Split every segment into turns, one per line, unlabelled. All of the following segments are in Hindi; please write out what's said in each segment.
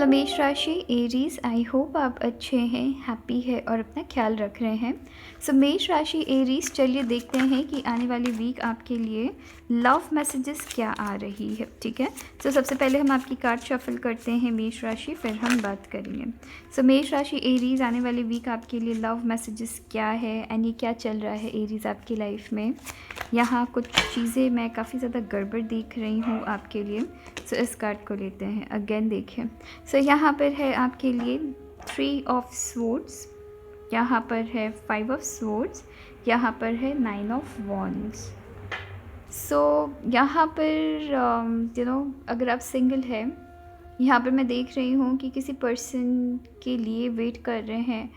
हेलो मेष राशि एरीज़, आई होप आप अच्छे हैं, हैप्पी है और अपना ख्याल रख रहे हैं। सो मेष राशि एरीज़, चलिए देखते हैं कि आने वाली वीक आपके लिए लव मैसेजेस क्या आ रही है। ठीक है, सो सबसे पहले हम आपकी कार्ड शफल करते हैं मेष राशि, फिर हम बात करेंगे। सो मेष राशि एरीज़, आने वाली वीक आपके लिए लव मैसेजेस क्या है एंड ये क्या चल रहा है एरीज़ आपकी लाइफ में। यहाँ कुछ चीज़ें मैं काफ़ी ज़्यादा गड़बड़ देख रही हूँ आपके लिए। सो इस कार्ड को लेते हैं, अगेन देखें। सो यहाँ पर है आपके लिए 3 ऑफ स्वॉर्ड्स, यहाँ पर है 5 ऑफ स्वॉर्ड्स, यहाँ पर है 9 ऑफ वॉन्ड्स। सो यहाँ पर अगर आप सिंगल हैं, यहाँ पर मैं देख रही हूँ कि किसी पर्सन के लिए वेट कर रहे हैं,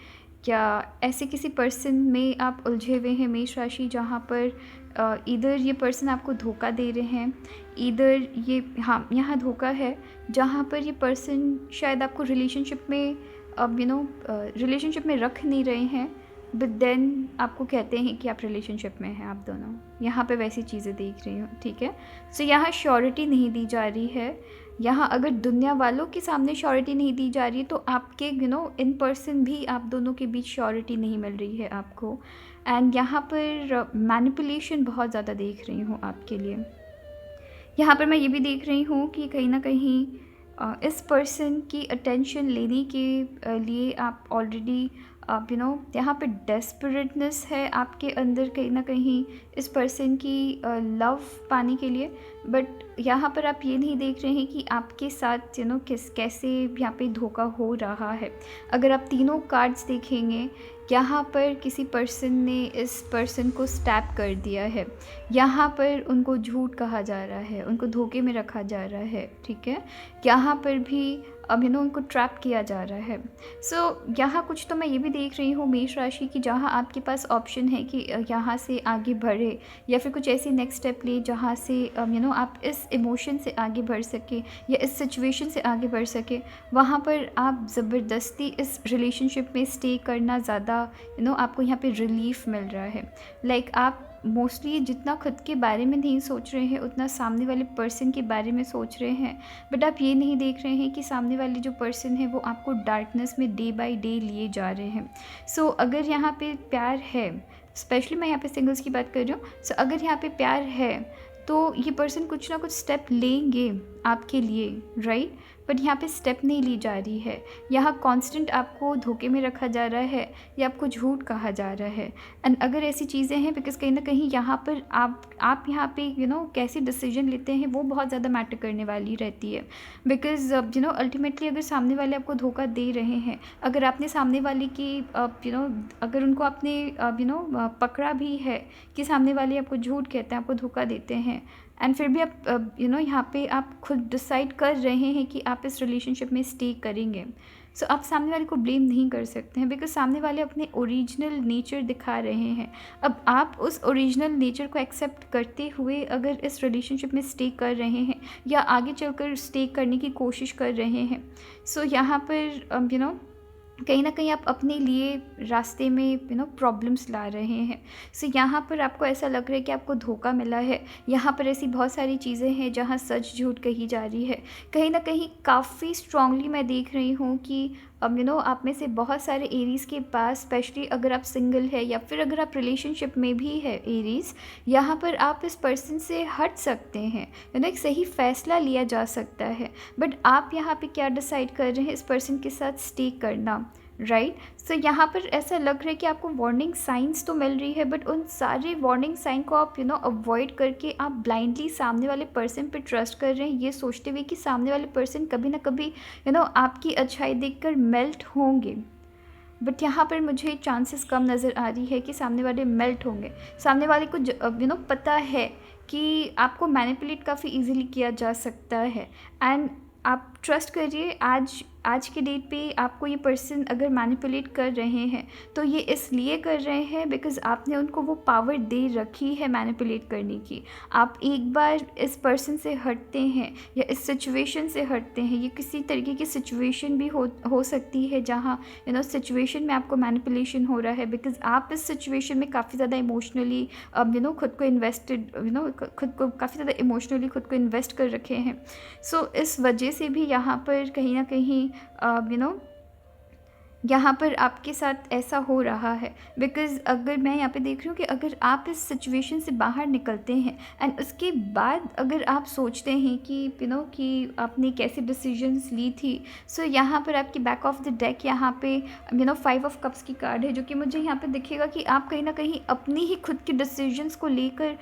या ऐसे किसी पर्सन में आप उलझे हुए हैं मेष राशि, जहाँ पर इधर ये पर्सन आपको धोखा दे रहे हैं, इधर ये यहाँ धोखा है जहाँ पर ये पर्सन शायद आपको रिलेशनशिप में रिलेशनशिप में रख नहीं रहे हैं, बट देन आपको कहते हैं कि आप रिलेशनशिप में हैं आप दोनों। यहाँ पे वैसी चीज़ें देख रही हूँ। ठीक है, सो यहाँ श्योरिटी नहीं दी जा रही है। यहाँ अगर दुनिया वालों के सामने श्योरिटी नहीं दी जा रही है तो आपके इन पर्सन भी आप दोनों के बीच श्योरिटी नहीं मिल रही है आपको। एंड यहाँ पर मैनिपुलेशन बहुत ज़्यादा देख रही हूँ आपके लिए। यहाँ पर मैं ये भी देख रही हूँ कि कहीं ना कहीं इस पर्सन की अटेंशन लेने के लिए आप ऑलरेडी यहाँ पे डेस्परेटनेस है आपके अंदर कहीं ना कहीं इस पर्सन की लव पाने के लिए। बट यहाँ पर आप ये नहीं देख रहे हैं कि आपके साथ कैसे यहाँ पे धोखा हो रहा है। अगर आप तीनों कार्ड्स देखेंगे, यहाँ पर किसी पर्सन ने इस पर्सन को स्टैप कर दिया है, यहाँ पर उनको झूठ कहा जा रहा है, उनको धोखे में रखा जा रहा है। ठीक है, यहाँ पर भी अब उनको ट्रैप किया जा रहा है। सो यहाँ कुछ तो मैं ये भी देख रही हूँ मेष राशि की, जहाँ आपके पास ऑप्शन है कि यहाँ से आगे बढ़े या फिर कुछ ऐसी नेक्स्ट स्टेप ले जहाँ से आप इस इमोशन से आगे बढ़ सके या इस सिचुएशन से आगे बढ़ सके। वहाँ पर आप ज़बरदस्ती इस रिलेशनशिप में स्टे करना ज़्यादा आपको यहाँ पे रिलीफ मिल रहा है। लाइक आप मोस्टली जितना खुद के बारे में नहीं सोच रहे हैं उतना सामने वाले पर्सन के बारे में सोच रहे हैं, बट आप ये नहीं देख रहे हैं कि सामने वाले जो पर्सन है वो आपको डार्कनेस में डे बाय डे लिए जा रहे हैं। सो अगर यहाँ पे प्यार है, स्पेशली मैं यहाँ पे सिंगल्स की बात कर रही हूँ, सो अगर यहाँ पे प्यार है तो ये पर्सन कुछ ना कुछ स्टेप लेंगे आपके लिए, राइट। बट यहाँ पे स्टेप नहीं ली जा रही है। यहाँ कांस्टेंट आपको धोखे में रखा जा रहा है या आपको झूठ कहा जा रहा है। एंड अगर ऐसी चीज़ें हैं, बिकॉज कहीं ना कहीं यहाँ पर आप यहाँ पे कैसे डिसीजन लेते हैं वो बहुत ज़्यादा मैटर करने वाली रहती है। बिकॉज अल्टीमेटली अगर सामने वाले आपको धोखा दे रहे हैं, अगर आपने सामने वाले की अगर उनको आपने पकड़ा भी है कि सामने वाले आपको झूठ कहते हैं, आपको धोखा देते हैं, एंड फिर भी आप यहाँ पे आप खुद डिसाइड कर रहे हैं कि आप इस रिलेशनशिप में स्टे करेंगे। सो आप सामने वाले को ब्लेम नहीं कर सकते हैं, बिकॉज सामने वाले अपने ओरिजिनल नेचर दिखा रहे हैं। अब आप उस ओरिजिनल नेचर को एक्सेप्ट करते हुए अगर इस रिलेशनशिप में स्टे कर रहे हैं या आगे चलकर स्टे करने की कोशिश कर रहे हैं, सो यहाँ पर कहीं ना कहीं आप अपने लिए रास्ते में प्रॉब्लम्स ला रहे हैं। सो यहाँ पर आपको ऐसा लग रहा है कि आपको धोखा मिला है। यहाँ पर ऐसी बहुत सारी चीज़ें हैं जहाँ सच झूठ कही जा रही है। कहीं ना कहीं काफ़ी स्ट्रांगली मैं देख रही हूँ कि आप में से बहुत सारे एरीज़ के पास, स्पेशली अगर आप सिंगल है या फिर अगर आप रिलेशनशिप में भी है एरीज़, यहाँ पर आप इस पर्सन से हट सकते हैं। एक सही फ़ैसला लिया जा सकता है। बट आप यहाँ पे क्या डिसाइड कर रहे हैं, इस पर्सन के साथ स्टे करना, राइट। सो यहाँ पर ऐसा लग रहा है कि आपको वार्निंग साइंस तो मिल रही है, बट उन सारे वार्निंग साइन को आप अवॉइड करके आप ब्लाइंडली सामने वाले पर्सन पे ट्रस्ट कर रहे हैं, ये सोचते हुए कि सामने वाले पर्सन कभी ना कभी आपकी अच्छाई देखकर मेल्ट होंगे। बट यहाँ पर मुझे चांसेस कम नज़र आ रही है कि सामने वाले मेल्ट होंगे। सामने वाले को पता है कि आपको मैनिपुलेट काफ़ी ईजिली किया जा सकता है। एंड आप ट्रस्ट करिए, आज के डेट पे आपको ये पर्सन अगर मैनिपुलेट कर रहे हैं तो ये इसलिए कर रहे हैं बिकॉज़ आपने उनको वो पावर दे रखी है मैनिपुलेट करने की। आप एक बार इस पर्सन से हटते हैं या इस सिचुएशन से हटते हैं, ये किसी तरीके की सिचुएशन भी हो सकती है जहाँ सिचुएशन में आपको मैनिपुलेशन हो रहा है, बिकॉज़ आप इस सिचुएशन में काफ़ी ज़्यादा इमोशनली खुद को इन्वेस्टेड खुद को काफ़ी ज़्यादा इमोशनली खुद को इन्वेस्ट कर रखे हैं। सो इस वजह से भी यहाँ पर कहीं ना कहीं यू नो यहाँ पर आपके साथ ऐसा हो रहा है। बिकॉज़ अगर मैं यहाँ पे देख रही हूँ कि अगर आप इस सिचुएशन से बाहर निकलते हैं एंड उसके बाद अगर आप सोचते हैं कि कि आपने कैसे डिसीजंस ली थी, सो यहाँ पर आपकी बैक ऑफ द डेक यहाँ पे 5 ऑफ कप्स की कार्ड है, जो कि मुझे यहाँ पे दिखेगा कि आप कहीं ना कहीं अपनी ही खुद के डिसीजंस को लेकर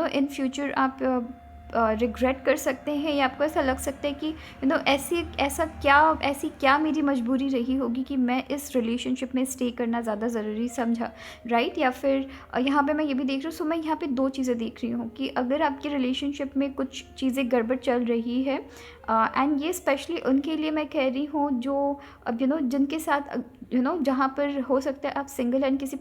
इन फ्यूचर आप रिग्रेट कर सकते हैं, या आपको ऐसा लग सकता है कि ऐसी क्या मेरी मजबूरी रही होगी कि मैं इस रिलेशनशिप में स्टे करना ज़्यादा ज़रूरी समझा, राइट। या फिर यहाँ पे मैं ये भी देख रही हूँ। सो मैं यहाँ पे 2 चीज़ें देख रही हूँ कि अगर आपकी रिलेशनशिप में कुछ चीज़ें गड़बड़ चल रही है, एंड ये स्पेशली उनके लिए मैं कह रही हूँ जो जिनके साथ जहाँ पर हो सकता है आप सिंगल एंड किसी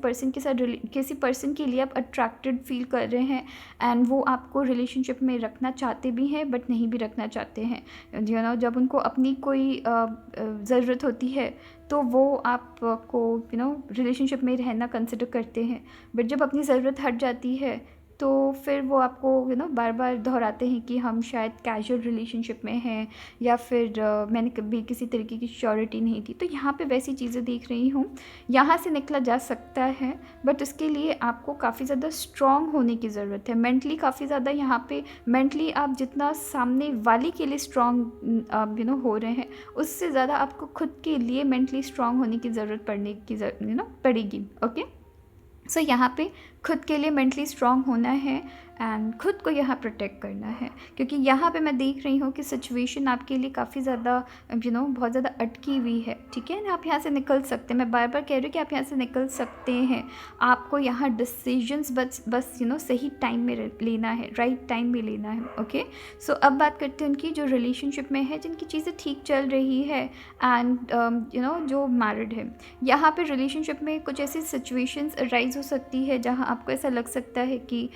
पर्सन के लिए आप अट्रैक्टेड फील कर रहे हैं, एंड वो आपको रिलेशनशिप में रखना चाहते भी हैं बट नहीं भी रखना चाहते हैं। जब उनको अपनी कोई ज़रूरत होती है तो वो आपको रिलेशनशिप में रहना कंसिडर करते हैं, बट जब अपनी ज़रूरत हट जाती है तो फिर वो आपको बार बार दोहराते हैं कि हम शायद कैजुअल रिलेशनशिप में हैं, या फिर मैंने कभी किसी तरीके की श्योरिटी नहीं थी। तो यहाँ पे वैसी चीज़ें देख रही हूँ। यहाँ से निकला जा सकता है, बट उसके लिए आपको काफ़ी ज़्यादा स्ट्रॉन्ग होने की ज़रूरत है, मेंटली काफ़ी ज़्यादा। यहाँ पे मेंटली आप जितना सामने वाले के लिए स्ट्रॉन्ग हो रहे हैं, उससे ज़्यादा आपको खुद के लिए मेंटली स्ट्रॉन्ग होने की ज़रूरत पड़ेगी। ओके, सो यहाँ पे खुद के लिए मेंटली स्ट्रॉन्ग होना है एंड खुद को यहाँ प्रोटेक्ट करना है, क्योंकि यहाँ पे मैं देख रही हूँ कि सिचुएशन आपके लिए काफ़ी ज़्यादा बहुत ज़्यादा अटकी हुई है, ठीक है। आप यहाँ से निकल सकते हैं, मैं बार बार कह रही हूँ कि आप यहाँ से निकल सकते हैं। आपको यहाँ डिसीजंस बस सही टाइम में लेना है, राइट टाइम में लेना है। ओके, सो अब बात करते हैं उनकी जो रिलेशनशिप में है, जिनकी चीज़ें ठीक चल रही है एंड जो मैरिड है। यहाँ पर रिलेशनशिप में कुछ ऐसी सिचुएशंस अराइज हो सकती है जहाँ आपको ऐसा लग सकता है कि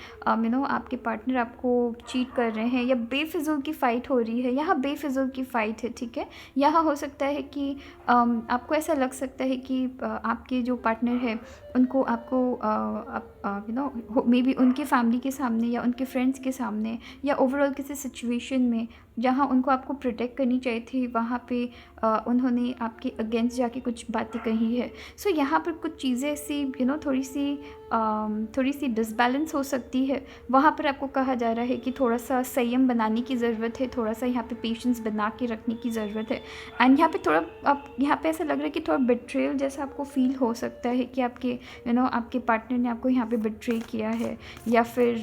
आपके पार्टनर आपको चीट कर रहे हैं, या बेफिज़ूल की फ़ाइट हो रही है। यहाँ बेफिज़ूल की फ़ाइट है, ठीक है। यहाँ हो सकता है कि आपको ऐसा लग सकता है कि आपके जो पार्टनर है उनको आपको मे बी उनकी फैमिली के सामने या उनके फ्रेंड्स के सामने या ओवरऑल किसी सिचुएशन में जहाँ उनको आपको प्रोटेक्ट करनी चाहिए थी, वहाँ पे उन्होंने आपके अगेंस्ट जाके कुछ बातें कही है। सो यहाँ पर कुछ चीज़ें ऐसी थोड़ी सी डिसबैलेंस हो सकती है। वहाँ पर आपको कहा जा रहा है कि थोड़ा सा संयम बनाने की ज़रूरत है, थोड़ा सा यहाँ पे पेशेंस बना के रखने की ज़रूरत है। एंड यहाँ पे ऐसा लग रहा है कि थोड़ा बिट्रेयल जैसा आपको फील हो सकता है कि आपके आपके पार्टनर ने आपको यहाँ पे बिट्रे किया है, या फिर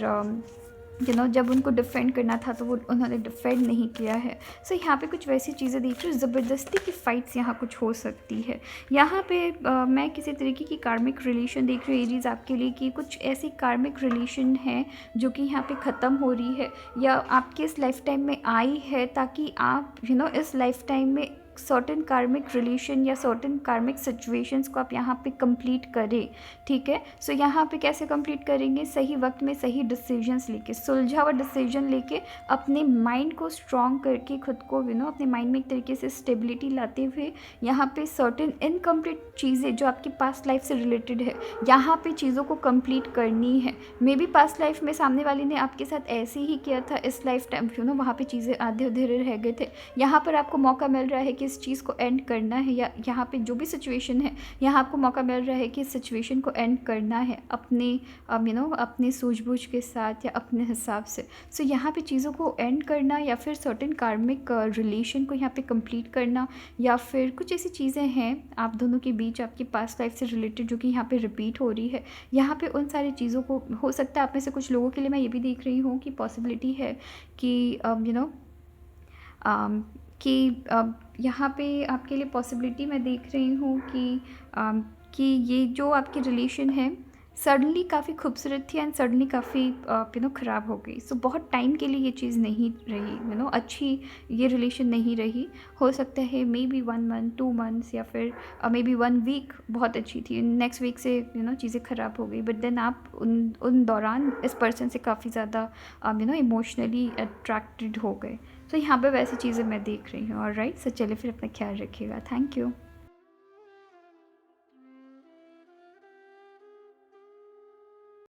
जब उनको डिफेंड करना था तो वो उन्होंने डिफेंड नहीं किया है। सो यहाँ पे कुछ वैसी चीज़ें देख रही हूँ, ज़बरदस्ती की फ़ाइट्स यहाँ कुछ हो सकती है। यहाँ पे मैं किसी तरीके की कार्मिक रिलेशन देख रही हूँ एरीज़ आपके लिए, कि कुछ ऐसी कार्मिक रिलेशन है जो कि यहाँ पे ख़त्म हो रही है, या आपके इस लाइफ टाइम में आई है ताकि आप इस लाइफ टाइम में सर्टेन कार्मिक रिलेशन या सर्टेन कार्मिक सिचुएशंस को आप यहाँ पे कंप्लीट करें, ठीक है। सो यहाँ पे कैसे कंप्लीट करेंगे? सही वक्त में सही डिसीजंस लेके, सुलझा हुआ डिसीजन लेके, अपने माइंड को स्ट्रॉन्ग करके, खुद को अपने माइंड में एक तरीके से स्टेबिलिटी लाते हुए यहाँ पे सर्टेन इनकम्प्लीट चीज़ें जो आपकी पास्ट लाइफ से रिलेटेड है, यहाँ पे चीज़ों को कंप्लीट करनी है। मे बी पास्ट लाइफ में सामने वाले ने आपके साथ ऐसे ही किया था, इस लाइफ टाइम वहाँ पे चीज़ें आधे अधूरे रह गए थे। यहाँ पर आपको मौका मिल रहा है कि इस चीज़ को एंड करना है, या यहाँ पे जो भी सिचुएशन है यहाँ आपको मौका मिल रहा है कि इस सिचुएशन को एंड करना है अपने अपने सूझबूझ के साथ या अपने हिसाब से। सो यहाँ पे चीज़ों को एंड करना, या फिर सर्टेन कार्मिक रिलेशन को यहाँ पे कंप्लीट करना, या फिर कुछ ऐसी चीज़ें हैं आप दोनों के बीच आपकी पास्ट लाइफ से रिलेटेड जो कि यहाँ पे रिपीट हो रही है। यहाँ पे उन सारी चीज़ों को हो सकता है आप में से कुछ लोगों के लिए मैं ये भी देख रही हूँ कि पॉसिबिलिटी है कि यहाँ पे आपके लिए पॉसिबिलिटी मैं देख रही हूँ कि ये जो आपकी रिलेशन है सडनली काफ़ी खूबसूरत थी एंड सडनली काफ़ी ख़राब हो गई। सो बहुत टाइम के लिए ये चीज़ नहीं रही, अच्छी ये रिलेशन नहीं रही। हो सकता है मे बी 1 मंथ 2 मंथ्स या फिर मे बी 1 वीक बहुत अच्छी थी, नेक्स्ट वीक से चीज़ें ख़राब हो गई। बट देन आप उन दौरान इस पर्सन से काफ़ी ज़्यादा इमोशनली अट्रैक्टेड हो गए। तो यहाँ पे वैसी चीज़ें मैं देख रही हूँ। ऑलराइट, सो चलिए फिर अपना ख्याल रखिएगा। Thank you.